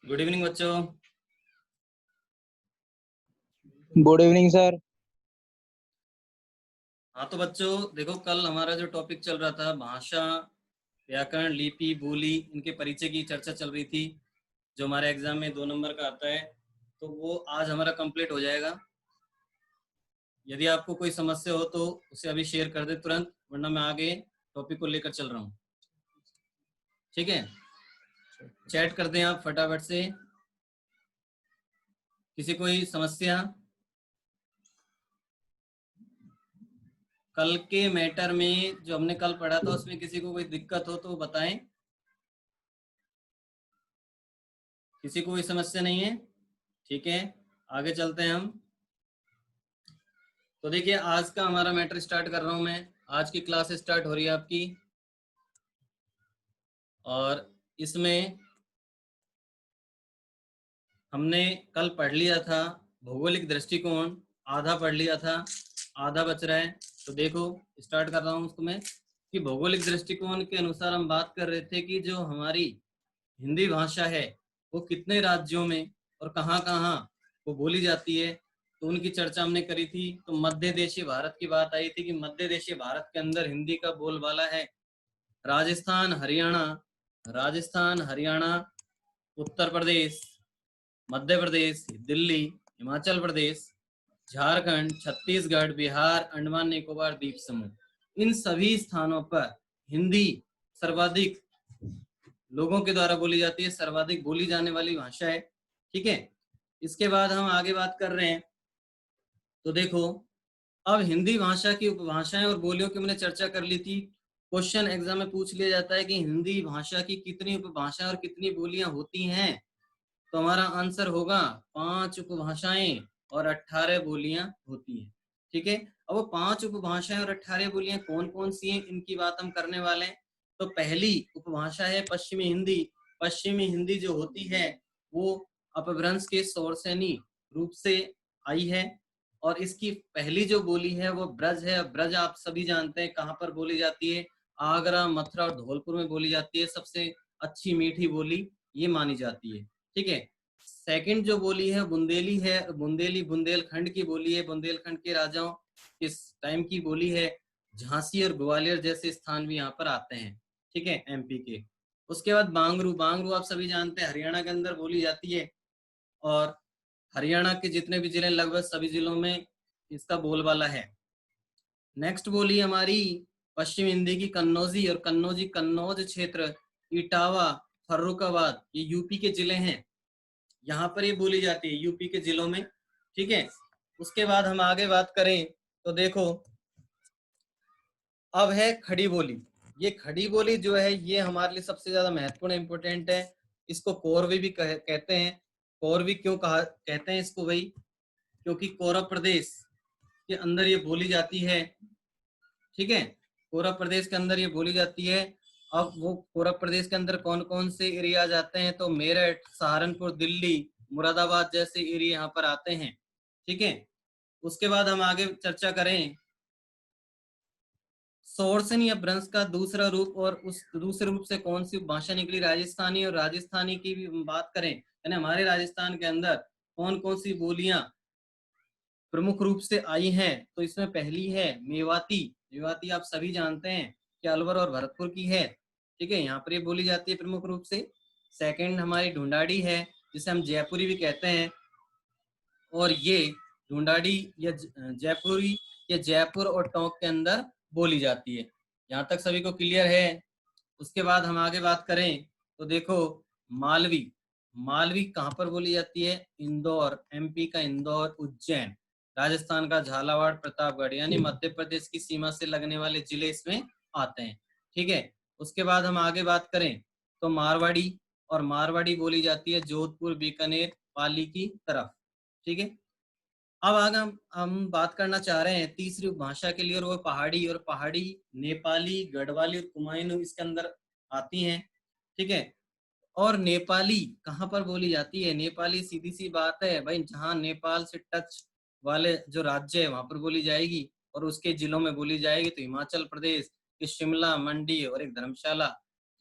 Good evening बच्चों। Good evening sir. हाँ तो बच्चों देखो, कल हमारा जो टॉपिक चल रहा था भाषा, व्याकरण, लिपि, बोली, इनके परिचय की चर्चा चल रही थी, जो हमारे एग्जाम में 2 नंबर का आता है। तो वो आज हमारा कंप्लीट हो जाएगा। यदि आपको कोई समस्या हो तो उसे अभी शेयर कर दे तुरंत, वरना मैं आगे टॉपिक को लेकर चल रहा हूँ। ठीक है, चैट कर दें आप फटाफट से। किसी कोई समस्या? कल के मैटर में जो हमने कल पढ़ा था उसमें किसी को कोई दिक्कत हो तो बताएं। किसी को कोई समस्या नहीं है? ठीक है, आगे चलते हैं हम। तो देखिए, आज का हमारा मैटर स्टार्ट कर रहा हूं मैं। आज की क्लास स्टार्ट हो रही है आपकी, और इसमें हमने कल पढ़ लिया था भौगोलिक दृष्टिकोण, आधा पढ़ लिया था, आधा बच रहा है। तो देखो, स्टार्ट कर रहा हूं उसको मैं कि भौगोलिक दृष्टिकोण के अनुसार हम बात कर रहे थे कि जो हमारी हिंदी भाषा है वो कितने राज्यों में और कहाँ कहाँ वो बोली जाती है, तो उनकी चर्चा हमने करी थी। तो मध्य देशीय भारत की बात आई थी कि मध्य देशीय भारत के अंदर हिंदी का बोलबाला है राजस्थान, हरियाणा, राजस्थान, हरियाणा, उत्तर प्रदेश, मध्य प्रदेश, दिल्ली, हिमाचल प्रदेश, झारखंड, छत्तीसगढ़, बिहार, अंडमान निकोबार द्वीप समूह। इन सभी स्थानों पर हिंदी सर्वाधिक लोगों के द्वारा बोली जाती है, सर्वाधिक बोली जाने वाली भाषा है। ठीक है, इसके बाद हम आगे बात कर रहे हैं। तो देखो, अब हिंदी भाषा की उपभाषाएं और बोलियों की हमने चर्चा कर ली थी। क्वेश्चन एग्जाम में पूछ लिया जाता है कि हिंदी भाषा की कितनी उपभाषाएं और कितनी बोलियां होती हैं। तो हमारा आंसर होगा 5 उपभाषाएं और 18 बोलियां होती हैं। ठीक है, अब वो 5 उपभाषाएं और 18 बोलियां कौन कौन सी हैं, इनकी बात हम करने वाले हैं। तो पहली उपभाषा है पश्चिमी हिंदी। पश्चिमी हिंदी जो होती है वो अपभ्रंश के शौरसेनी रूप से आई है, और इसकी पहली जो बोली है वो ब्रज है। ब्रज आप सभी जानते हैं कहाँ पर बोली जाती है, आगरा, मथुरा और धौलपुर में बोली जाती है। सबसे अच्छी मीठी बोली ये मानी जाती है। ठीक है, सेकंड जो बोली है बुंदेली है। बुंदेली बुंदेलखंड की बोली है, बुंदेलखंड के राजाओं किस टाइम की बोली है। झांसी और ग्वालियर जैसे स्थान भी यहाँ पर आते हैं। ठीक है, एमपी के। उसके बाद बांगरू। बांगरू आप सभी जानते हैं हरियाणा के अंदर बोली जाती है, और हरियाणा के जितने भी जिले लगभग सभी जिलों में इसका बोलबाला है। नेक्स्ट बोली हमारी पश्चिम हिंदी की कन्नौजी, और कन्नौजी कन्नौज क्षेत्र, इटावा, फर्रुखाबाद, ये यूपी के जिले हैं, यहाँ पर ये बोली जाती है यूपी के जिलों में। ठीक है, उसके बाद हम आगे बात करें तो देखो, अब है खड़ी बोली। ये खड़ी बोली जो है ये हमारे लिए सबसे ज्यादा महत्वपूर्ण इंपोर्टेंट है। इसको कौरवी भी कहते हैं। कौरवी क्यों कहा कहते हैं इसको भाई? क्योंकि कौरव प्रदेश के अंदर ये बोली जाती है। ठीक है, कौरव प्रदेश के अंदर ये बोली जाती है। अब वो कौरव प्रदेश के अंदर कौन कौन से एरिया आते हैं, तो मेरठ, सहारनपुर, दिल्ली, मुरादाबाद जैसे एरिया यहाँ पर आते हैं। ठीक है, उसके बाद हम आगे चर्चा करें शौरसेनी अपभ्रंश का दूसरा रूप, और उस दूसरे रूप से कौन सी भाषा निकली, राजस्थानी। और राजस्थानी की भी बात करें यानी हमारे राजस्थान के अंदर कौन कौन सी बोलियां प्रमुख रूप से आई हैं, तो इसमें पहली है मेवाती। मेवाती आप सभी जानते हैं कि अलवर और भरतपुर की है। ठीक है, यहाँ पर ये बोली जाती है प्रमुख रूप से। सेकंड हमारी ढूंढाड़ी है, जिसे हम जयपुरी भी कहते हैं, और ये ढूंढाड़ी या जयपुरी ये जयपुर और टोंक के अंदर बोली जाती है। यहाँ तक सभी को क्लियर है? उसके बाद हम आगे बात करें तो देखो, मालवी। मालवी कहाँ पर बोली जाती है? इंदौर, एमपी का इंदौर, उज्जैन, राजस्थान का झालावाड़, प्रतापगढ़, यानी मध्य प्रदेश की सीमा से लगने वाले जिले इसमें आते हैं। ठीक है, उसके बाद हम आगे बात करें तो मारवाड़ी, और मारवाड़ी बोली जाती है जोधपुर, बीकानेर, पाली की तरफ। ठीक है, अब आगे हम बात करना चाह रहे हैं तीसरी भाषा के लिए, और वो पहाड़ी। और पहाड़ी नेपाली, गढ़वाली और कुमाऊनी इसके अंदर आती हैं। ठीक है, और नेपाली कहाँ पर बोली जाती है? नेपाली सीधी सी बात है भाई, जहाँ नेपाल से टच वाले जो राज्य है वहां पर बोली जाएगी, और उसके जिलों में बोली जाएगी। तो हिमाचल प्रदेश के शिमला, मंडी और एक धर्मशाला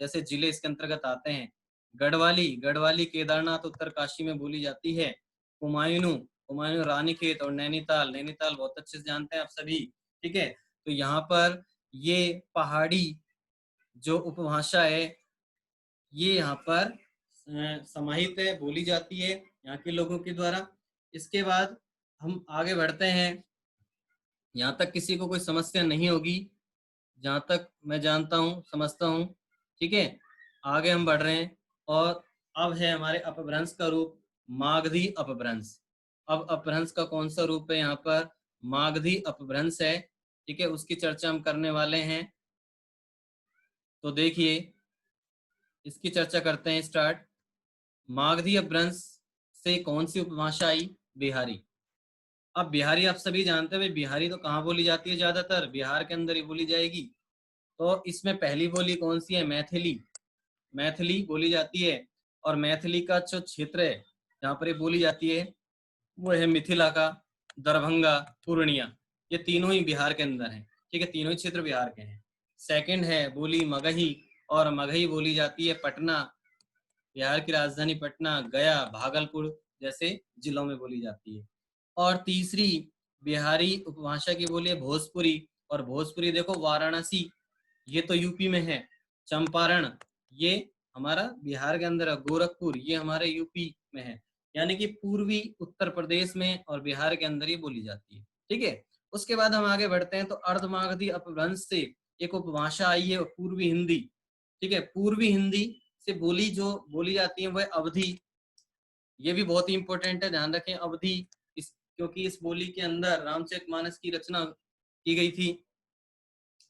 जैसे जिले इसके अंतर्गत आते हैं। गढ़वाली केदारनाथ उत्तरकाशी में बोली जाती है। कुमायूं रानीखेत और नैनीताल बहुत अच्छे से जानते हैं आप सभी, ठीक है। तो यहाँ पर ये पहाड़ी जो उपभाषा है ये यहाँ पर समाहित है, बोली जाती है यहाँ के लोगों के द्वारा। इसके बाद हम आगे बढ़ते हैं, यहाँ तक किसी को कोई समस्या नहीं होगी जहाँ तक मैं जानता हूँ समझता हूँ, ठीक है। आगे हम बढ़ रहे हैं और अब है हमारे अपभ्रंश का रूप मागधी अपभ्रंश। अब अपभ्रंश का कौन सा रूप है यहाँ पर, मागधी अपभ्रंश है, ठीक है, उसकी चर्चा हम करने वाले हैं। तो देखिए इसकी चर्चा करते हैं, स्टार्ट। मागधी अपभ्रंश से कौन सी उपभाषा आई, बिहारी। अब बिहारी आप सभी जानते हैं, बिहारी तो कहाँ बोली जाती है, ज्यादातर बिहार के अंदर ही बोली जाएगी। तो इसमें पहली बोली कौन सी है, मैथिली बोली जाती है। और मैथिली का जो क्षेत्र है जहाँ पर ये बोली जाती है वो है मिथिला का, दरभंगा, पूर्णिया, ये तीनों ही बिहार के अंदर है, ठीक है, तीनों ही क्षेत्र बिहार के हैं। सेकंड है बोली मगही, और मगही बोली जाती है पटना, बिहार की राजधानी पटना, गया, भागलपुर जैसे जिलों में बोली जाती है। और तीसरी बिहारी उपभाषा की बोली है भोजपुरी, और भोजपुरी देखो वाराणसी ये तो यूपी में है, चंपारण ये हमारा बिहार के अंदर है, गोरखपुर ये हमारे यूपी में है, यानी कि पूर्वी उत्तर प्रदेश में और बिहार के अंदर ये बोली जाती है, ठीक है। उसके बाद हम आगे बढ़ते हैं, तो अर्धमागधी अपभ्रंश से एक उपभाषा आई है पूर्वी हिंदी, ठीक है। पूर्वी हिंदी से बोली जो बोली जाती है वह अवधी, ये भी बहुत ही इंपॉर्टेंट है, ध्यान रखें अवधी, क्योंकि इस बोली के अंदर रामचरितमानस की रचना की गई थी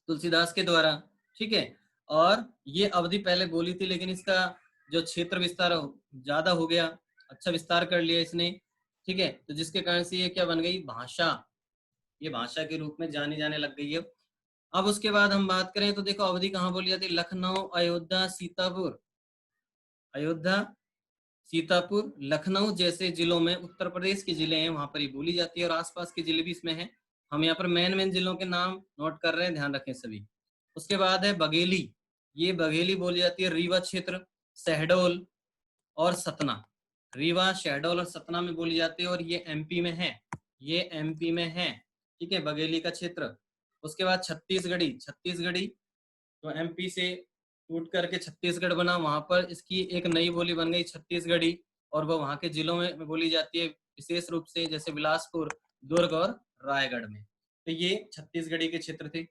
तुलसीदास के द्वारा, ठीक है। और ये अवधि पहले बोली थी, लेकिन इसका जो क्षेत्र विस्तार ज्यादा हो गया, अच्छा विस्तार कर लिया इसने, ठीक है। तो जिसके कारण से ये क्या बन गई, भाषा, ये भाषा के रूप में जानी जाने लग गई है। अब उसके बाद हम बात करें तो देखो अवधि कहाँ बोली जाती है, लखनऊ, अयोध्या, सीतापुर, लखनऊ जैसे जिलों में, उत्तर प्रदेश के जिले हैं वहां पर ये बोली जाती है, और आसपास के जिले भी इसमें हैं। हम यहाँ पर मेन जिलों के नाम नोट कर रहे हैं, ध्यान रखें सभी। उसके बाद है बघेली, ये बघेली बोली जाती है रीवा क्षेत्र, शहडोल और सतना, रीवा, शहडोल और सतना में बोली जाती है, और ये एमपी में है, ये एमपी में है, ठीक है, बघेली का क्षेत्र। उसके बाद छत्तीसगढ़ी तो एमपी से टूट करके छत्तीसगढ़ बना, वहां पर इसकी एक नई बोली बन गई छत्तीसगढ़ी, और वो वहां के जिलों में बोली जाती है विशेष रूप से, जैसे बिलासपुर, दुर्ग और रायगढ़ में। तो ये छत्तीसगढ़ी के क्षेत्र थे।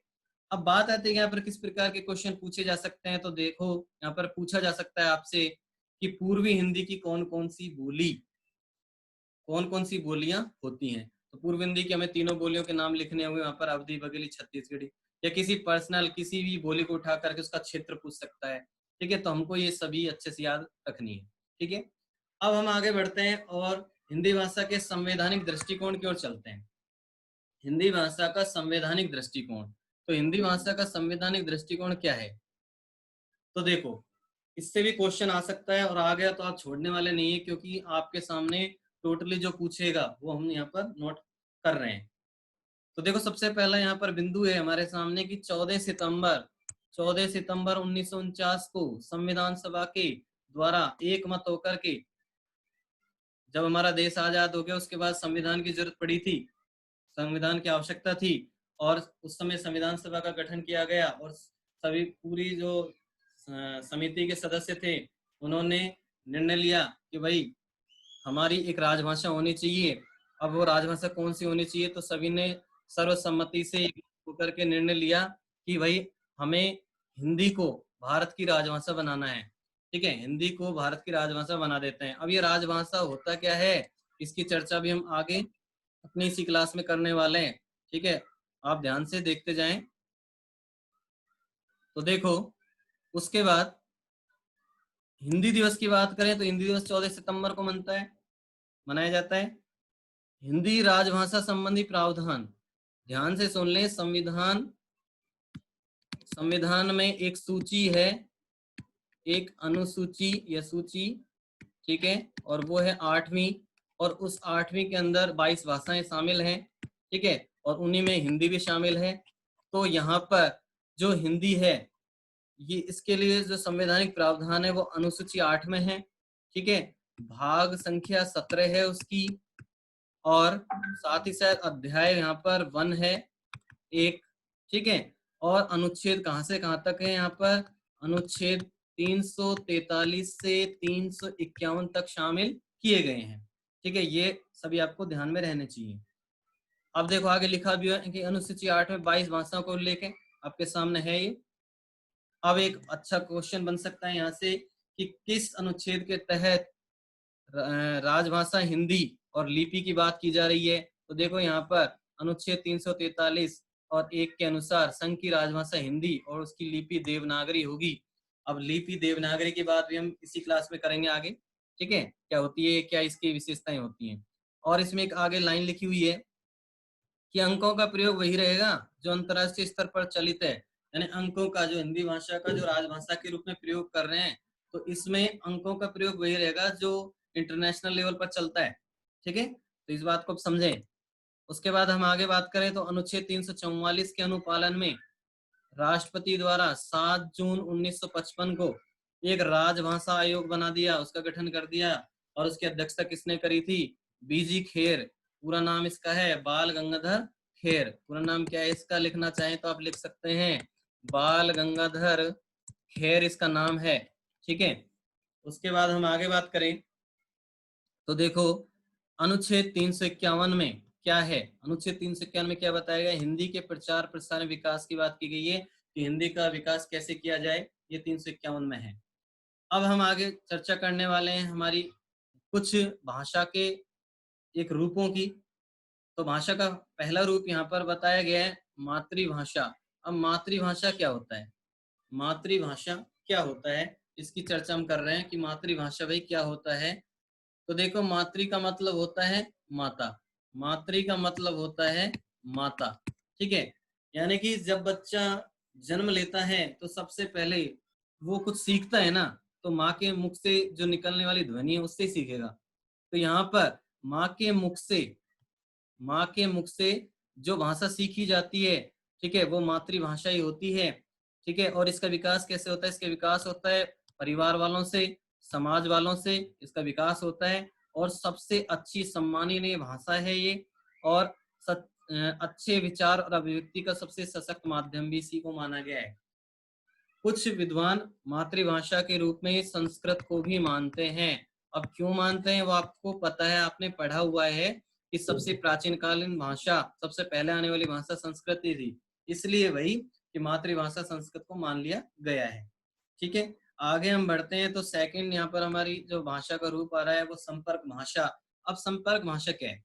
अब बात आती है यहाँ पर किस प्रकार के क्वेश्चन पूछे जा सकते हैं, तो देखो यहाँ पर पूछा जा सकता है आपसे कि पूर्वी हिंदी की कौन कौन सी बोलियां होती हैं। तो पूर्व हिंदी की हमें तीनों बोलियों के नाम लिखने होंगे वहां पर, अवधी, बघेली, छत्तीसगढ़ी, या किसी पर्सनल किसी भी बोली को उठा करके उसका क्षेत्र पूछ सकता है, ठीक है। तो हमको ये सभी अच्छे से याद रखनी है, ठीक है। अब हम आगे बढ़ते हैं और हिंदी भाषा के संवैधानिक दृष्टिकोण की ओर चलते हैं। हिंदी भाषा का संवैधानिक दृष्टिकोण, तो हिंदी भाषा का संवैधानिक दृष्टिकोण क्या है, तो देखो इससे भी क्वेश्चन आ सकता है, और आ गया तो आप छोड़ने वाले नहीं है, क्योंकि आपके सामने टोटली जो पूछेगा वो हम यहाँ पर नोट कर रहे हैं। तो देखो सबसे पहला यहाँ पर बिंदु है हमारे सामने कि 14 सितंबर 1949 को संविधान सभा के द्वारा एक मत होकर के जब हमारा देश आजाद हो गया, उसके बाद संविधान की जरूरत पड़ी थी, संविधान की आवश्यकता थी, और उस समय संविधान सभा का गठन किया गया, और सभी पूरी जो समिति के सदस्य थे उन्होंने निर्णय लिया कि भाई हमारी एक राजभाषा होनी चाहिए। अब वो राजभाषा कौन सी होनी चाहिए, तो सभी ने सर्वसम्मति से होकर के निर्णय लिया कि भाई हमें हिंदी को भारत की राजभाषा बनाना है, ठीक है, हिंदी को भारत की राजभाषा बना देते हैं। अब ये राजभाषा होता क्या है, इसकी चर्चा भी हम आगे अपनी इसी क्लास में करने वाले हैं, ठीक है, आप ध्यान से देखते जाएं। तो देखो उसके बाद हिंदी दिवस की बात करें तो हिंदी दिवस 14 सितंबर को मनाया जाता है। हिंदी राजभाषा संबंधी प्रावधान, ध्यान से सुन लें, संविधान में एक सूची है, एक अनुसूची या सूची, ठीक है, और वो है 8वीं, और उस 8वीं के अंदर 22 भाषाएं शामिल हैं, ठीक है, और उन्हीं में हिंदी भी शामिल है। तो यहाँ पर जो हिंदी है ये इसके लिए जो संवैधानिक प्रावधान है वो अनुसूची 8 में है, ठीक है, भाग संख्या 17 है उसकी, और साथ ही साथ अध्याय यहाँ पर 1 है 1, ठीक है, और अनुच्छेद कहाँ से कहाँ तक है यहाँ पर, अनुच्छेद 343 से 351 तक शामिल किए गए हैं, ठीक है, ये सभी आपको ध्यान में रहने चाहिए। अब देखो आगे लिखा भी है कि अनुसूची 8 में 22 भाषाओं को लेके आपके सामने है ये। अब एक अच्छा क्वेश्चन बन सकता है यहाँ से कि किस अनुच्छेद के तहत राजभाषा हिंदी और लिपि की बात की जा रही है। तो देखो यहाँ पर अनुच्छेद 343 और 1 के अनुसार संघ की राजभाषा हिंदी और उसकी लिपि देवनागरी होगी। अब लिपि देवनागरी की बात भी हम इसी क्लास में करेंगे आगे, ठीक है, क्या होती है, क्या इसकी विशेषताएं होती हैं। और इसमें एक आगे लाइन लिखी हुई है कि अंकों का प्रयोग वही रहेगा जो अंतर्राष्ट्रीय स्तर पर चलित है, यानी अंकों का जो हिंदी भाषा का जो राजभाषा के रूप में प्रयोग कर रहे हैं, तो इसमें अंकों का प्रयोग वही रहेगा जो इंटरनेशनल लेवल पर चलता है, ठीक है, तो इस बात को समझें। उसके बाद हम आगे बात करें तो अनुच्छेद 344 के अनुपालन में राष्ट्रपति द्वारा 7 जून 1955 को एक राजभाषा आयोग बना दिया, उसका गठन कर दिया, और उसकी अध्यक्षता किसने करी थी, बीजी खेर। पूरा नाम इसका है बाल गंगाधर खेर। पूरा नाम क्या है इसका, लिखना चाहें तो आप लिख सकते हैं, बाल गंगाधर खेर इसका नाम है, ठीक है। उसके बाद हम आगे बात करें तो देखो अनुच्छेद 351 में क्या है, अनुच्छेद 351 में क्या बताया गया, हिंदी के प्रचार प्रसार विकास की बात की गई है कि हिंदी का विकास कैसे किया जाए, ये 351 में है। अब हम आगे चर्चा करने वाले हैं हमारी कुछ भाषा के एक रूपों की। तो भाषा का पहला रूप यहाँ पर बताया गया है मातृभाषा। अब मातृभाषा क्या होता है, मातृभाषा क्या होता है इसकी चर्चा हम कर रहे हैं कि मातृभाषा भाई क्या होता है। तो देखो मातृ का मतलब होता है माता, मातृ का मतलब होता है माता, ठीक है, यानी कि जब बच्चा जन्म लेता है तो सबसे पहले वो कुछ सीखता है ना, तो माँ के मुख से जो निकलने वाली ध्वनि है उससे सीखेगा। तो यहाँ पर माँ के मुख से, माँ के मुख से जो भाषा सीखी जाती है, ठीक है, वो मातृभाषा ही होती है, ठीक है। और इसका विकास कैसे होता है, इसका विकास होता है परिवार वालों से, समाज वालों से इसका विकास होता है, और सबसे अच्छी सम्माननीय भाषा है ये, और अच्छे विचार और अभिव्यक्ति का सबसे सशक्त माध्यम भी इसी को माना गया है। कुछ विद्वान मातृभाषा के रूप में संस्कृत को भी मानते हैं। अब क्यों मानते हैं वो आपको पता है, आपने पढ़ा हुआ है कि सबसे प्राचीन कालीन भाषा, सबसे पहले आने वाली भाषा संस्कृत ही थी, इसलिए वही कि मातृभाषा संस्कृत को मान लिया गया है, ठीक है। आगे हम बढ़ते हैं तो सेकंड यहाँ पर हमारी जो भाषा का रूप आ रहा है वो संपर्क भाषा। अब संपर्क भाषा क्या है,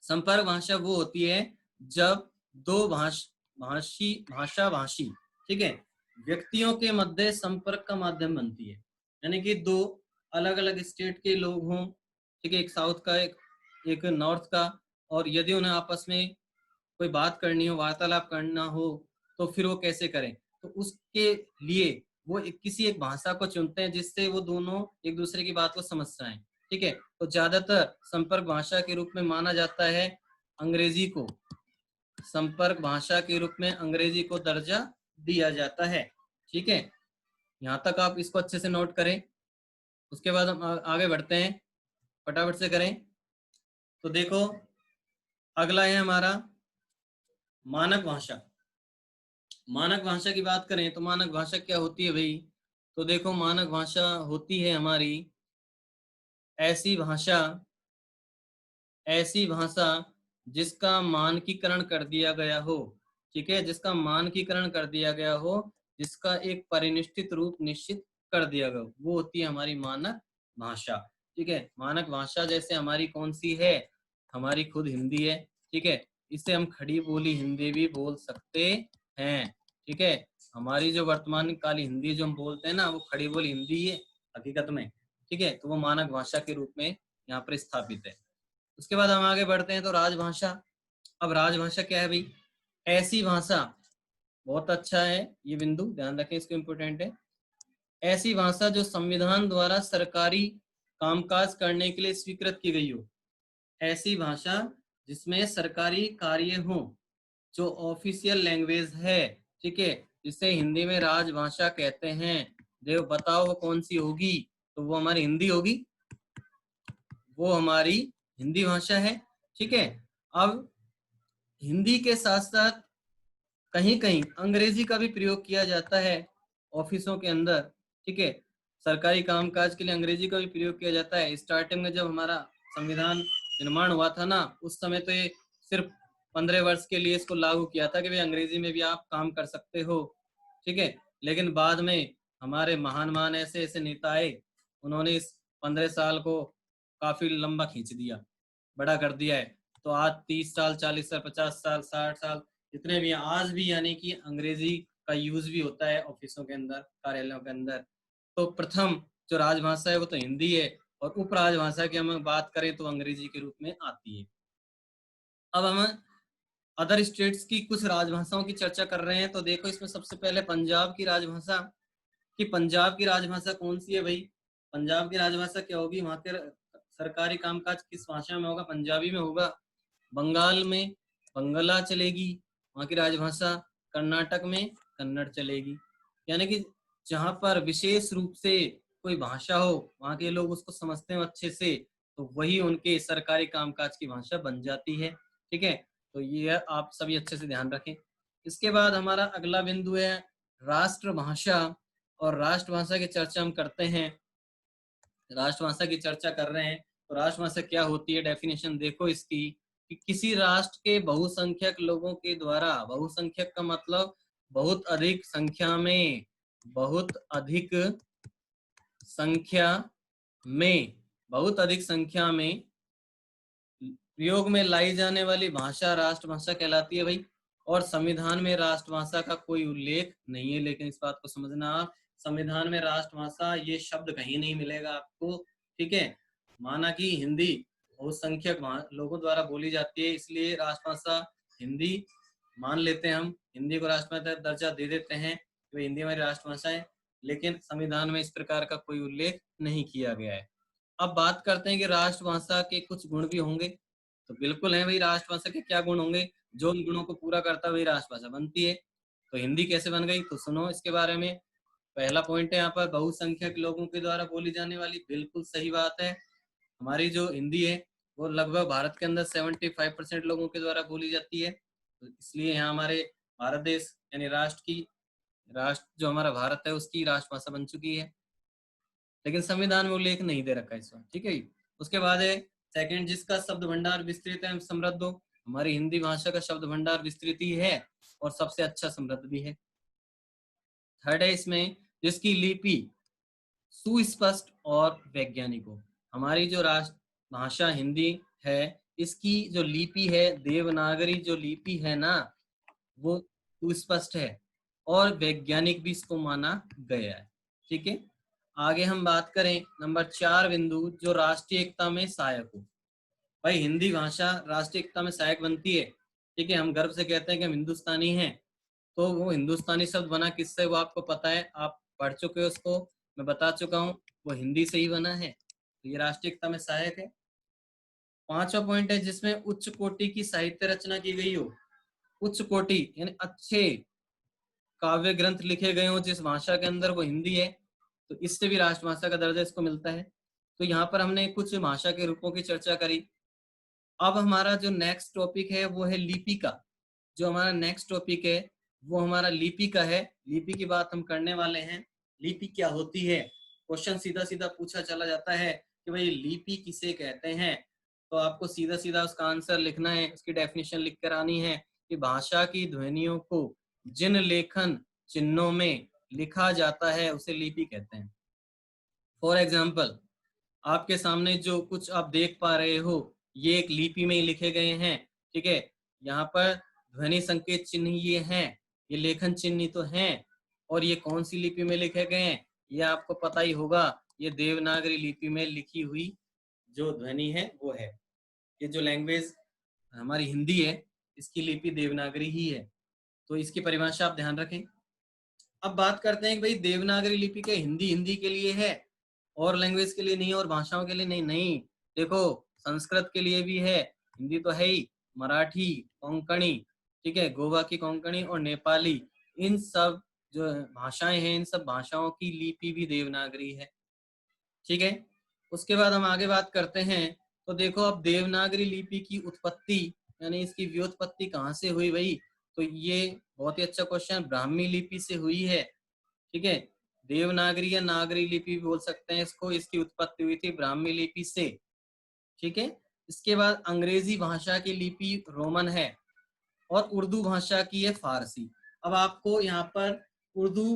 संपर्क भाषा वो होती है जब दो भाषा भाषी, ठीक है, व्यक्तियों के मध्य संपर्क का माध्यम बनती है, यानी कि दो अलग अलग स्टेट के लोग हों, ठीक है, एक साउथ का एक नॉर्थ का, और यदि उन्हें आपस में कोई बात करनी हो, वार्तालाप करना हो, तो फिर वो कैसे करें, तो उसके लिए वो किसी एक भाषा को चुनते हैं जिससे वो दोनों एक दूसरे की बात को समझ जाएं, ठीक है। तो ज्यादातर संपर्क भाषा के रूप में माना जाता है अंग्रेजी को, संपर्क भाषा के रूप में अंग्रेजी को दर्जा दिया जाता है, ठीक है। यहाँ तक आप इसको अच्छे से नोट करें। उसके बाद हम आगे बढ़ते हैं, फटाफट से करें। तो देखो अगला है हमारा मानक भाषा। मानक भाषा की बात करें तो मानक भाषा क्या होती है भाई, तो देखो मानक भाषा होती है हमारी ऐसी भाषा, ऐसी भाषा जिसका मानकीकरण कर दिया गया हो, ठीक है, जिसका मानकीकरण कर दिया गया हो, जिसका एक परिनिष्ठित रूप निश्चित कर दिया गया, वो होती है हमारी मानक भाषा, ठीक है। मानक भाषा जैसे हमारी कौन सी है, हमारी खुद हिंदी है, ठीक है, इसे हम खड़ी बोली हिंदी भी बोल सकते हैं, ठीक है। हमारी जो वर्तमान काली हिंदी जो हम बोलते हैं ना, वो खड़ी बोली हिंदी है हकीकत में, ठीक है, तो वो मानक भाषा के रूप में यहाँ पर स्थापित है। उसके बाद हम आगे बढ़ते हैं तो राजभाषा। अब राजभाषा क्या है भाई, ऐसी भाषा, बहुत अच्छा है ये बिंदु, ध्यान रखें इसको, इम्पोर्टेंट है, ऐसी भाषा जो संविधान द्वारा सरकारी कामकाज करने के लिए स्वीकृत की गई हो, ऐसी भाषा जिसमें सरकारी कार्य हो, जो ऑफिशियल लैंग्वेज है, ठीक है, जिसे हिंदी में राजभाषा कहते हैं, देव बताओ वो कौन सी होगी? तो वो हमारी हिंदी होगी, वो हमारी हिंदी भाषा है। ठीक है, अब हिंदी के साथ साथ कहीं कहीं अंग्रेजी का भी प्रयोग किया जाता है ऑफिसों के अंदर। ठीक है, सरकारी कामकाज के लिए अंग्रेजी का भी प्रयोग किया जाता है। स्टार्टिंग में जब हमारा संविधान निर्माण हुआ था ना, उस समय तो ये सिर्फ 15 वर्ष के लिए इसको लागू किया था कि भाई अंग्रेजी में भी आप काम कर सकते हो। ठीक है, लेकिन बाद में हमारे महान महान ऐसे ऐसे नेता आए, उन्होंने इस 15 साल को काफी लंबा खींच दिया, बड़ा कर दिया है। तो आज 30 साल, 40 साल, 50 साल, 60 साल, जितने भी हैं, आज भी यानी कि अंग्रेजी का यूज भी होता है ऑफिसों के अंदर, कार्यालयों के अंदर। तो प्रथम जो राजभाषा है वो तो हिंदी है, और उप राजभाषा की हम बात करें तो अंग्रेजी के रूप में आती है। अब हम अदर स्टेट्स की कुछ राजभाषाओं की चर्चा कर रहे हैं। तो देखो, इसमें सबसे पहले पंजाब की राजभाषा, कि पंजाब की राजभाषा कौन सी है भाई? पंजाब की राजभाषा क्या होगी? वहां के सरकारी कामकाज किस भाषा में होगा? पंजाबी में होगा। बंगाल में बंगला चलेगी वहां की राजभाषा। कर्नाटक में कन्नड़ चलेगी। यानी कि जहां पर विशेष रूप से कोई भाषा हो, वहां के लोग उसको समझते हो अच्छे से, तो वही उनके सरकारी कामकाज की भाषा बन जाती है। ठीक है, तो ये आप सभी अच्छे से ध्यान रखें। इसके बाद हमारा अगला बिंदु है राष्ट्रभाषा। और राष्ट्रभाषा की चर्चा हम करते हैं, राष्ट्रभाषा की चर्चा कर रहे हैं। तो राष्ट्रभाषा क्या होती है? डेफिनेशन देखो इसकी, कि किसी राष्ट्र के बहुसंख्यक लोगों के द्वारा, बहुसंख्यक का मतलब बहुत अधिक संख्या में, बहुत अधिक संख्या में, बहुत अधिक संख्या में प्रयोग में लाई जाने वाली भाषा राष्ट्रभाषा कहलाती है भाई। और संविधान में राष्ट्रभाषा का कोई उल्लेख नहीं है, लेकिन इस बात को समझना आप, संविधान में राष्ट्रभाषा ये शब्द कहीं नहीं मिलेगा आपको। ठीक है, माना कि हिंदी बहुसंख्यक लोगों द्वारा बोली जाती है, इसलिए राष्ट्रभाषा हिंदी मान लेते हैं हम, हिंदी को राष्ट्रभाषा दर्जा दे देते हैं, तो हिंदी हमारी राष्ट्रभाषा है। लेकिन संविधान में इस प्रकार का कोई उल्लेख नहीं किया गया है। अब बात करते हैं कि राष्ट्रभाषा के कुछ गुण भी होंगे। तो बिल्कुल है भाई, राष्ट्रभाषा के क्या गुण होंगे? जो उन गुणों को पूरा करता है वही राष्ट्रभाषा बनती है। तो हिंदी कैसे बन गई? तो सुनो इसके बारे में। पहला पॉइंट है यहाँ पर, बहुसंख्यक लोगों के द्वारा बोली जाने वाली। बिल्कुल सही बात है, हमारी जो हिंदी है वो लगभग भारत के अंदर 75% लोगों के द्वारा बोली जाती है। तो इसलिए यहाँ हमारे भारत देश यानी राष्ट्र जो हमारा भारत है उसकी राष्ट्रभाषा बन चुकी है। लेकिन संविधान में उल्लेख नहीं दे रखा है इस बार। ठीक है, उसके बाद है सेकंड, जिसका शब्द भंडार विस्तृत है समृद्ध हो। हमारी हिंदी भाषा का शब्द भंडार विस्तृत ही है और सबसे अच्छा समृद्ध भी है। थर्ड है इसमें, जिसकी लिपि सुस्पष्ट और वैज्ञानिक हो। हमारी जो राष्ट्र भाषा हिंदी है, इसकी जो लिपि है, देवनागरी जो लिपि है ना, वो सुस्पष्ट है और वैज्ञानिक भी इसको माना गया है। ठीक है, आगे हम बात करें नंबर 4 बिंदु, जो राष्ट्रीय एकता में सहायक हो। भाई हिंदी भाषा राष्ट्रीय एकता में सहायक बनती है। ठीक है, हम गर्व से कहते हैं कि हम हिंदुस्तानी हैं। तो वो हिंदुस्तानी शब्द बना किससे, वो आपको पता है, आप पढ़ चुके हो उसको, मैं बता चुका हूँ, वो हिंदी से ही बना है। तो ये राष्ट्रीय एकता में सहायक है। पांचवा पॉइंट है, जिसमें उच्च कोटि की साहित्य रचना की गई हो। उच्च कोटि यानी अच्छे काव्य ग्रंथ लिखे गए हो जिस भाषा के अंदर, वो हिंदी है। तो इससे भी राष्ट्रभाषा का दर्जा इसको मिलता है। तो यहाँ पर हमने कुछ भाषा के रूपों की चर्चा करी। अब हमारा जो नेक्स्ट टॉपिक है वो है लिपि का। जो हमारा नेक्स्ट टॉपिक है वो हमारा लिपि का है। लिपि की बात हम करने वाले हैं। लिपि क्या होती है? क्वेश्चन सीधा सीधा पूछा चला जाता है कि भाई लिपि किसे कहते हैं। तो आपको सीधा सीधा उसका आंसर लिखना है, उसकी डेफिनेशन लिख कर आनी है कि भाषा की ध्वनियों को जिन लेखन चिन्हों में लिखा जाता है उसे लिपि कहते हैं। फॉर एग्जाम्पल, आपके सामने जो कुछ आप देख पा रहे हो, ये एक लिपि में ही लिखे गए हैं। ठीक है, यहाँ पर ध्वनि संकेत चिन्ह ये हैं, ये लेखन चिन्ह तो हैं। और ये कौन सी लिपि में लिखे गए हैं ये आपको पता ही होगा, ये देवनागरी लिपि में लिखी हुई जो ध्वनि है वो है। ये जो लैंग्वेज हमारी हिंदी है, इसकी लिपि देवनागरी ही है। तो इसकी परिभाषा आप ध्यान रखें। अब बात करते हैं कि भाई देवनागरी लिपि के हिंदी हिंदी के लिए है और लैंग्वेज के लिए नहीं, और भाषाओं के लिए नहीं। नहीं, देखो, संस्कृत के लिए भी है, हिंदी तो है ही, मराठी, कोंकणी, ठीक है, गोवा की कोंकणी और नेपाली, इन सब जो भाषाएं हैं इन सब भाषाओं की लिपि भी देवनागरी है। ठीक है, उसके बाद हम आगे बात करते हैं। तो देखो अब देवनागरी लिपि की उत्पत्ति यानी इसकी व्युत्पत्ति कहाँ से हुई भाई, तो ये बहुत ही अच्छा क्वेश्चन, ब्राह्मी लिपि से हुई है। ठीक है, देवनागरी या नागरी लिपि भी बोल सकते हैं इसको, इसकी उत्पत्ति हुई थी ब्राह्मी लिपि से। ठीक है, इसके बाद अंग्रेजी भाषा की लिपि रोमन है और उर्दू भाषा की है फारसी। अब आपको यहाँ पर उर्दू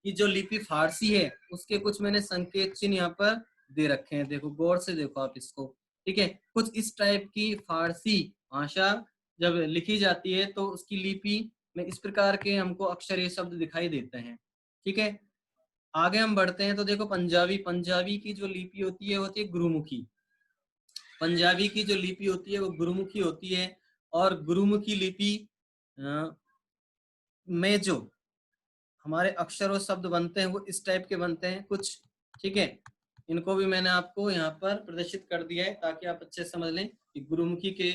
की जो लिपि फारसी है उसके कुछ मैंने संकेत चिन्ह यहाँ पर दे रखे हैं, देखो गौर से देखो आप इसको। ठीक है, कुछ इस टाइप की फारसी भाषा जब लिखी जाती है तो उसकी लिपि में इस प्रकार के हमको अक्षर ये शब्द दिखाई देते हैं। ठीक है, आगे हम बढ़ते हैं तो देखो पंजाबी, पंजाबी की जो लिपि होती है होती है गुरुमुखी। पंजाबी की जो लिपि होती है वो गुरुमुखी होती है और गुरुमुखी लिपि में जो हमारे अक्षर और शब्द बनते हैं वो इस टाइप के बनते हैं कुछ। ठीक है, इनको भी मैंने आपको यहाँ पर प्रदर्शित कर दिया है ताकि आप अच्छे समझ लें कि गुरुमुखी के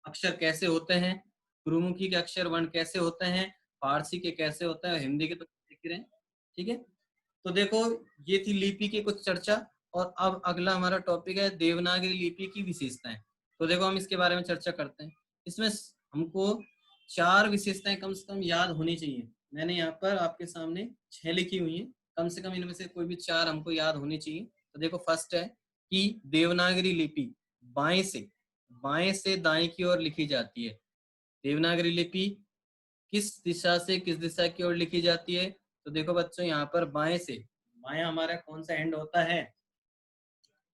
अक्षर कैसे होते हैं, गुरुमुखी के अक्षर वर्ण कैसे होते हैं, फारसी के कैसे होते हैं, हिंदी के तो देख ही रहे हैं। ठीक है, तो देखो ये थी लिपि की कुछ चर्चा और अब अगला हमारा टॉपिक है देवनागरी लिपि की विशेषताएं। तो देखो हम इसके बारे में चर्चा करते हैं। इसमें हमको 4 विशेषताएं कम से कम याद होनी चाहिए। मैंने यहाँ पर आपके सामने 6 लिखी हुई हैं, कम से कम इनमें से कोई भी 4 हमको याद होनी चाहिए। तो देखो फर्स्ट है कि देवनागरी लिपि बाएं से दाएं की ओर लिखी जाती है। देवनागरी लिपि किस दिशा से किस दिशा की ओर लिखी जाती है, तो देखो बच्चों यहाँ पर बाएं से, बायां हमारा कौन सा हैंड होता है,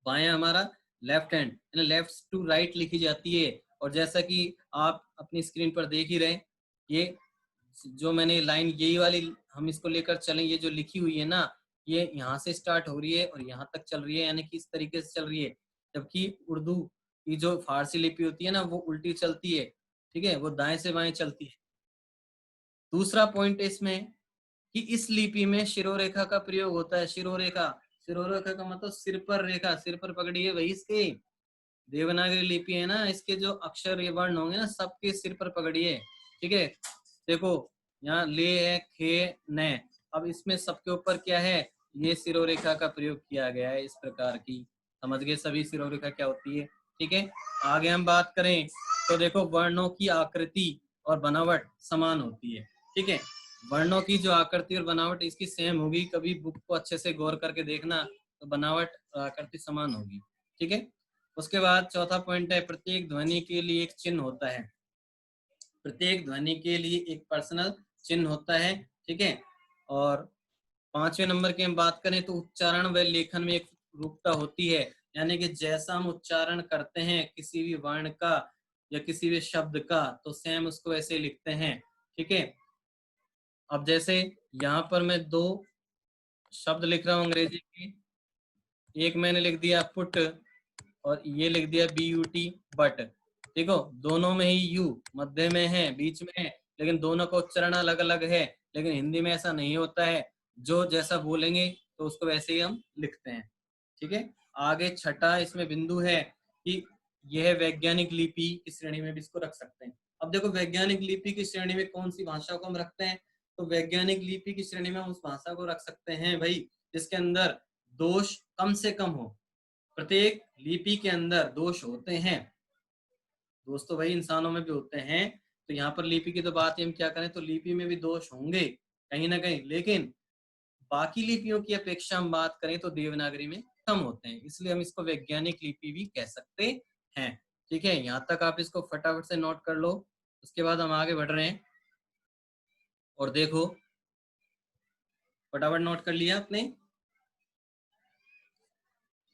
बायां हमारा left hand, left to right लिखी जाती है। और जैसा कि आप अपनी स्क्रीन पर देख ही रहे, ये जो मैंने लाइन यही वाली हम इसको लेकर चलें, ये जो लिखी हुई है ना, ये यहाँ से स्टार्ट हो रही है और यहाँ तक चल रही है, यानी कि इस तरीके से चल रही है। जबकि उर्दू की जो फारसी लिपि होती है ना वो उल्टी चलती है। ठीक है, वो दाएं से बाएं चलती है। दूसरा पॉइंट इसमें कि इस लिपि में शिरोरेखा का प्रयोग होता है। शिरोरेखा, शिरोरेखा का मतलब सिर पर रेखा, सिर पर पकड़ी है वही इसके देवनागरी लिपि है ना, इसके जो अक्षर ये वर्ण होंगे ना सबके सिर पर पकड़िए। ठीक है, देखो यहाँ ले है खे न, अब इसमें सबके ऊपर क्या है, ये सिरोरेखा का प्रयोग किया गया है इस प्रकार की। समझ गए सभी सिरोरेखा क्या होती है। ठीक है, आगे हम बात करें तो देखो वर्णों की आकृति और बनावट समान होती है। ठीक है, वर्णों की जो आकृति और बनावट इसकी सेम होगी, कभी बुक को अच्छे से गौर करके देखना तो बनावट आकृति समान होगी। ठीक है, उसके बाद चौथा पॉइंट है प्रत्येक ध्वनि के लिए एक चिन्ह होता है। प्रत्येक ध्वनि के लिए एक पर्सनल चिन्ह होता है। ठीक है, और 5वें नंबर की हम बात करें तो उच्चारण व लेखन में एक रूपता होती है, यानी कि जैसा हम उच्चारण करते हैं किसी भी वर्ण का या किसी भी शब्द का तो सेम उसको ऐसे लिखते हैं। ठीक है, अब जैसे यहाँ पर मैं 2 शब्द लिख रहा हूँ अंग्रेजी की, एक मैंने लिख दिया पुट और ये लिख दिया BUT बट। देखो दोनों में ही यू मध्य में है, बीच में है, लेकिन दोनों का उच्चारण अलग अलग है। लेकिन हिंदी में ऐसा नहीं होता है, जो जैसा बोलेंगे तो उसको वैसे ही हम लिखते हैं। ठीक है, आगे छठा इसमें बिंदु है कि यह वैज्ञानिक लिपि की श्रेणी में भी इसको रख सकते हैं। अब देखो वैज्ञानिक लिपि की श्रेणी में कौन सी भाषा को हम रखते हैं, तो वैज्ञानिक लिपि की श्रेणी में हम उस भाषा को रख सकते हैं भाई जिसके अंदर दोष कम से कम हो। प्रत्येक लिपि के अंदर दोष होते हैं दोस्तों, भाई इंसानों में भी होते हैं। तो यहाँ पर लिपि की तो बात ही हम क्या करें, तो लिपि में भी दोष होंगे कहीं ना कहीं, लेकिन बाकी लिपियों की अपेक्षा हम बात करें तो देवनागरी में कम होते हैं, इसलिए हम इसको वैज्ञानिक लिपि भी कह सकते हैं। ठीक है, यहाँ तक आप इसको फटाफट से नोट कर लो। उसके बाद हम आगे बढ़ रहे हैं और देखो फटाफट नोट कर लिया आपने,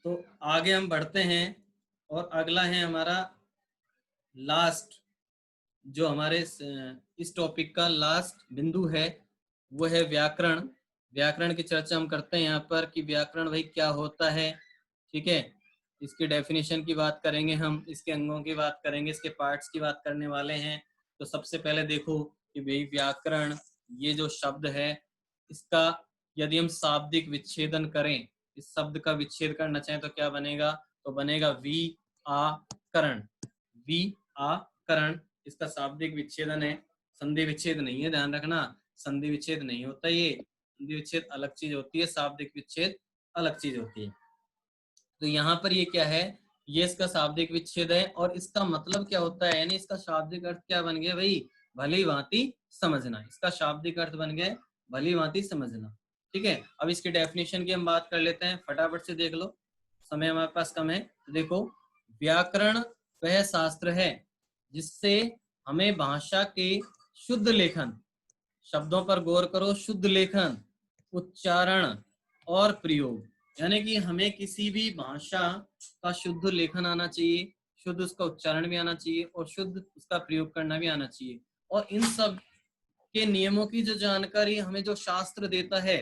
तो आगे हम बढ़ते हैं और अगला है हमारा लास्ट, जो हमारे इस टॉपिक का लास्ट बिंदु है वो है व्याकरण। व्याकरण की चर्चा हम करते हैं यहाँ पर कि व्याकरण भाई क्या होता है। ठीक है, इसकी डेफिनेशन की बात करेंगे हम, इसके अंगों की बात करेंगे, इसके पार्ट्स की बात करने वाले हैं। तो सबसे पहले देखो कि भाई व्याकरण ये जो शब्द है इसका यदि हम शाब्दिक विच्छेदन करें, इस शब्द का विच्छेद करना चाहें तो क्या बनेगा, तो बनेगा व्याकरण। व्याकरण इसका शाब्दिक विच्छेदन है, संधि विच्छेद नहीं है, ध्यान रखना। संधि विच्छेद नहीं होता। ये संधि विच्छेद अलग चीज होती है, शाब्दिक विच्छेद अलग चीज होती है। तो यहाँ पर ये क्या है, ये इसका शाब्दिक विच्छेद है और इसका मतलब क्या होता है, यानी इसका शाब्दिक अर्थ क्या बन गया भाई, भली भांति समझना। इसका शाब्दिक अर्थ बन गया भली भांति समझना। ठीक है, अब इसकी डेफिनेशन की हम बात कर लेते हैं, फटाफट से देख लो, समय हमारे पास कम है। तो देखो, व्याकरण वह शास्त्र है जिससे हमें भाषा के शुद्ध लेखन, शब्दों पर गौर करो, शुद्ध लेखन, उच्चारण और प्रयोग, यानी कि हमें किसी भी भाषा का शुद्ध लेखन आना चाहिए, शुद्ध उसका उच्चारण भी आना चाहिए और शुद्ध उसका प्रयोग करना भी आना चाहिए। और इन सब के नियमों की जो जानकारी हमें जो शास्त्र देता है,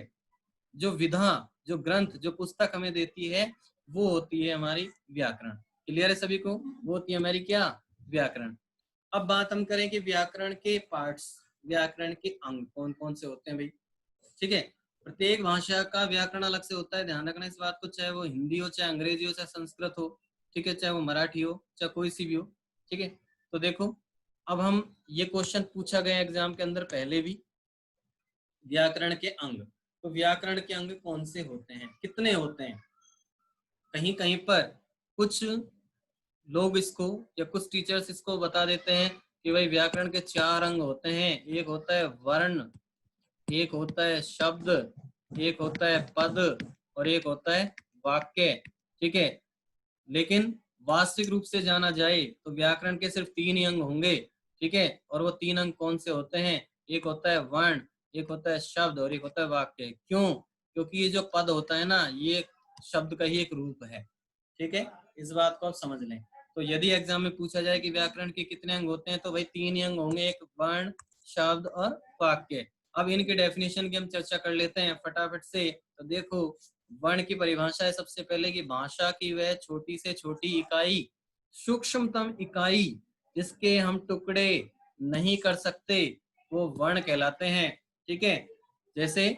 जो विधा, जो ग्रंथ, जो पुस्तक हमें देती है, वो होती है हमारी व्याकरण। क्लियर है सभी को, वो होती है हमारी क्या, व्याकरण। अब बात हम करें कि व्याकरण के पार्ट्स, व्याकरण के अंग कौन कौन से होते हैं भाई। ठीक है, प्रत्येक भाषा का व्याकरण अलग से होता है, ध्यान रखना इस बात को, चाहे वो हिंदी हो, चाहे अंग्रेजी हो, चाहे संस्कृत हो, ठीक है, चाहे वो मराठी हो, चाहे कोई सी भी हो। ठीक है, तो देखो, अब हम, ये क्वेश्चन पूछा गया एग्जाम के अंदर पहले भी, व्याकरण के अंग। तो व्याकरण के अंग कौन से होते हैं, कितने होते हैं। कहीं कहीं पर कुछ लोग इसको या कुछ टीचर्स इसको बता देते हैं कि भाई व्याकरण के 4 अंग होते हैं, एक होता है वर्ण, एक होता है शब्द, एक होता है पद और एक होता है वाक्य। ठीक है, लेकिन वास्तविक रूप से जाना जाए तो व्याकरण के सिर्फ 3 ही अंग होंगे। ठीक है, और वो 3 अंग कौन से होते हैं, एक होता है वर्ण, एक होता है शब्द और एक होता है वाक्य। क्यों, क्योंकि ये जो पद होता है ना, ये शब्द का ही एक रूप है। ठीक है, इस बात को आप समझ लें। तो यदि एग्जाम में पूछा जाए कि व्याकरण के कितने अंग होते हैं, तो भाई 3 ही अंग होंगे, एक वर्ण, शब्द और वाक्य। अब इनके डेफिनेशन की हम चर्चा कर लेते हैं फटाफट से। तो देखो, वर्ण की परिभाषा है सबसे पहले कि भाषा की वह छोटी से छोटी इकाई, सूक्ष्मतम इकाई जिसके हम टुकड़े नहीं कर सकते, वो वर्ण कहलाते हैं। ठीक है, जैसे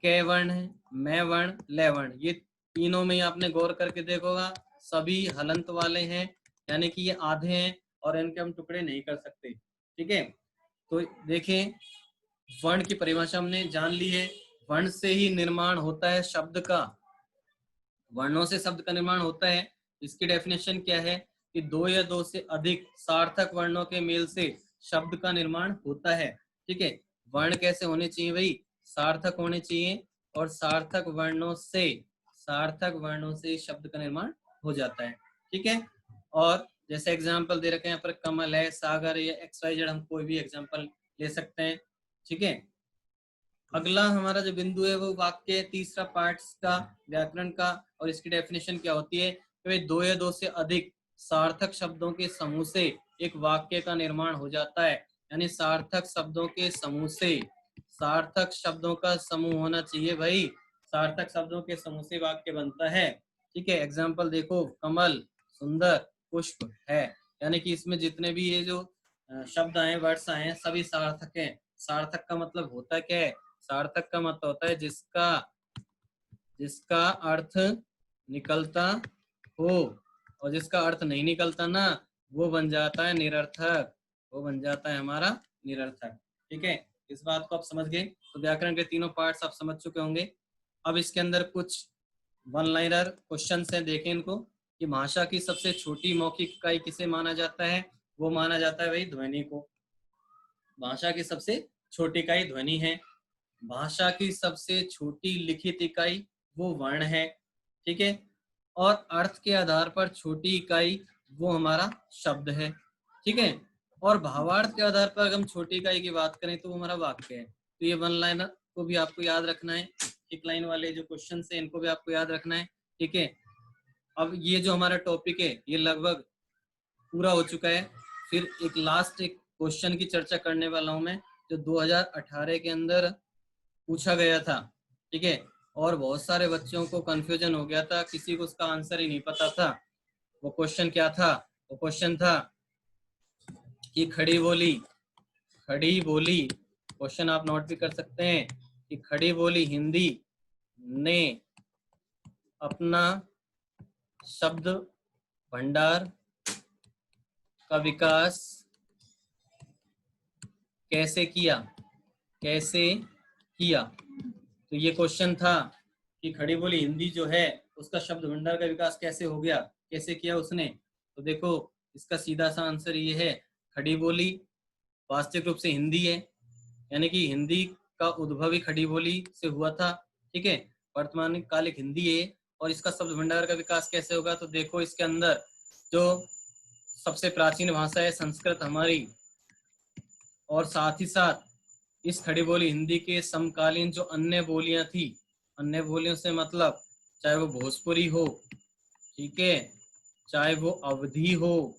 क वर्ण है, मैं वर्ण, ले वर्ण, ये तीनों में ही आपने गौर करके देखोगा, सभी हलंत वाले हैं, यानी कि ये आधे हैं और इनके हम टुकड़े नहीं कर सकते। ठीक है, तो देखें, वर्ण की परिभाषा हमने जान ली है। वर्ण से ही निर्माण होता है शब्द का, वर्णों से शब्द का निर्माण होता है। इसकी डेफिनेशन क्या है कि 2 या 2 से अधिक सार्थक वर्णों के मेल से शब्द का निर्माण होता है। ठीक है, वर्ण कैसे होने चाहिए भाई, सार्थक होने चाहिए और सार्थक वर्णों से शब्द का निर्माण हो जाता है। ठीक है, और जैसे एग्जाम्पल दे रखे हैं यहाँ पर, कमल है, सागर या XYZ, हम कोई भी एग्जाम्पल ले सकते हैं। ठीक है, अगला हमारा जो बिंदु है वो वाक्य, तीसरा पार्ट्स का व्याकरण का, और इसकी डेफिनेशन क्या होती है कि भाई 2 या 2 से अधिक सार्थक शब्दों के समूह से एक वाक्य का निर्माण हो जाता है। यानी सार्थक शब्दों के समूह से, सार्थक शब्दों का समूह होना चाहिए भाई, सार्थक शब्दों के समूह से वाक्य बनता है। ठीक है, एग्जाम्पल देखो, कमल, सुंदर, पुष्प है, यानी कि इसमें जितने भी ये जो शब्द आए, वर्ड्स आए हैं, सभी सार्थक हैं। सार्थक का मतलब होता क्या है, सार्थक का मतलब होता है जिसका अर्थ निकलता हो, और जिसका अर्थ नहीं निकलता ना, वो बन जाता है निरर्थक, वो बन जाता है हमारा निरर्थक। ठीक है, इस बात को आप समझ गए। तो व्याकरण के तीनों पार्ट्स आप समझ चुके होंगे। अब इसके अंदर कुछ वन लाइनर क्वेश्चन हैं, देखें इनको, कि भाषा की सबसे छोटी मौखिक इकाई किसे माना जाता है, वो माना जाता है भाई ध्वनि को। भाषा की सबसे छोटी इकाई ध्वनि है। भाषा की सबसे छोटी लिखित इकाई वो वर्ण है। ठीक है, और अर्थ के आधार पर छोटी इकाई वो हमारा शब्द है। ठीक है, और भावार्थ के आधार पर अगर हम छोटी इकाई की बात करें तो वो हमारा वाक्य है। तो ये वन लाइनर को भी आपको याद रखना है, एक लाइन वाले जो क्वेश्चन है इनको भी आपको याद रखना है। ठीक है, अब ये जो हमारा टॉपिक है ये लगभग पूरा हो चुका है। फिर एक लास्ट एक क्वेश्चन की चर्चा करने वाला हूं मैं, जो 2018 के अंदर पूछा गया था। ठीक है, और बहुत सारे बच्चों को कंफ्यूजन हो गया था, किसी को उसका आंसर ही नहीं पता था। वो क्वेश्चन क्या था, वो क्वेश्चन था कि खड़ी बोली, क्वेश्चन आप नोट भी कर सकते हैं, कि खड़ी बोली हिंदी ने अपना शब्द भंडार का विकास कैसे किया। कैसे किया। तो ये क्वेश्चन था कि खड़ी बोली हिंदी जो है उसका शब्द भंडार का विकास कैसे हो गया, कैसे किया उसने। तो देखो इसका सीधा सा आंसर ये है, खड़ी बोली वास्तविक रूप से हिंदी है, यानी कि हिंदी का उद्भव ही खड़ी बोली से हुआ था। ठीक है, वर्तमान कालिक हिंदी है। और इसका शब्द भंडार का विकास कैसे होगा, तो देखो इसके अंदर जो सबसे प्राचीन भाषा है संस्कृत हमारी, और साथ ही साथ इस खड़ी बोली हिंदी के समकालीन जो अन्य बोलियां थी, अन्य बोलियों से मतलब चाहे वो भोजपुरी हो, ठीक है, चाहे वो अवधी हो,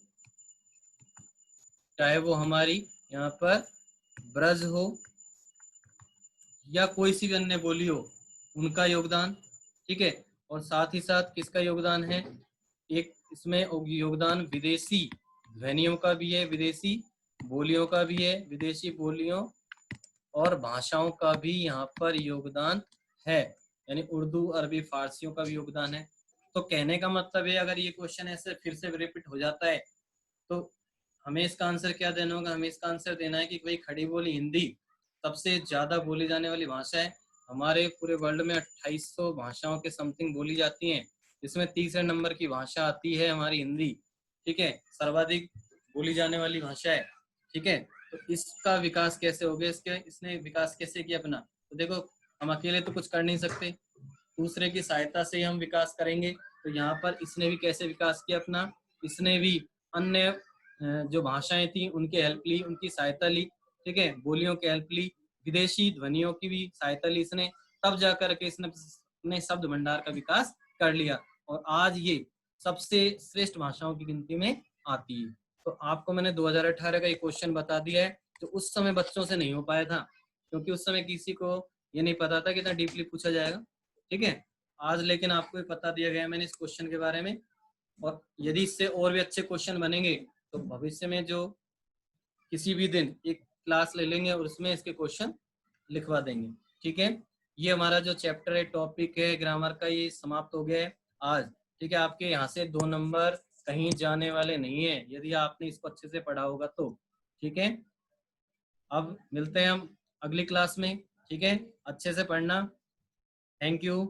चाहे वो हमारी यहाँ पर ब्रज हो, या कोई सी भी अन्य बोली हो, उनका योगदान। ठीक है, और साथ ही साथ किसका योगदान है, एक इसमें योगदान विदेशी ध्वनियों का भी है, विदेशी बोलियों का भी है, विदेशी बोलियों और भाषाओं का भी यहाँ पर योगदान है, यानी उर्दू अरबी फारसियों का भी योगदान है। तो कहने का मतलब है अगर ये क्वेश्चन ऐसे फिर से रिपीट हो जाता है तो हमें इसका आंसर क्या देना होगा, हमें इसका आंसर देना है कि भाई खड़ी बोली हिंदी सबसे ज्यादा बोली जाने वाली भाषा है। हमारे पूरे वर्ल्ड में 2800 भाषाओं के समथिंग बोली जाती हैं, जिसमें तीसरे नंबर की भाषा आती है हमारी हिंदी। ठीक है, सर्वाधिक बोली जाने वाली भाषा है। ठीक है, तो इसका विकास कैसे हो गया, इसने विकास कैसे किया अपना। तो देखो हम अकेले तो कुछ कर नहीं सकते, दूसरे की सहायता से ही हम विकास करेंगे। तो यहाँ पर इसने भी कैसे विकास किया अपना, इसने भी अन्य जो भाषाएं थी उनकी हेल्प ली, उनकी सहायता ली। ठीक है, बोलियों की हेल्प ली, विदेशी ध्वनियों की भी सहायता ली इसने, तब जाकर के इसने अपने शब्द भंडार का विकास कर लिया और आज ये सबसे श्रेष्ठ भाषाओं की गिनती में आती है। तो आपको मैंने 2018 का एक क्वेश्चन बता दिया है जो उस समय बच्चों से नहीं हो पाया था, क्योंकि उस समय किसी को ये नहीं पता था कि इतना डीपली पूछा जाएगा। ठीक है, आज लेकिन आपको बता दिया गया मैंने इस क्वेश्चन के बारे में। और यदि इससे और भी अच्छे क्वेश्चन बनेंगे तो भविष्य में जो किसी भी दिन एक क्लास ले लेंगे और उसमें इसके क्वेश्चन लिखवा देंगे। ठीक है, ये हमारा जो चैप्टर है, टॉपिक है ग्रामर का, ये समाप्त हो गया है आज। ठीक है, आपके यहाँ से 2 नंबर कहीं जाने वाले नहीं है यदि आपने इसको अच्छे से पढ़ा होगा तो। ठीक है, अब मिलते हैं हम अगली क्लास में। ठीक है, अच्छे से पढ़ना। Thank you.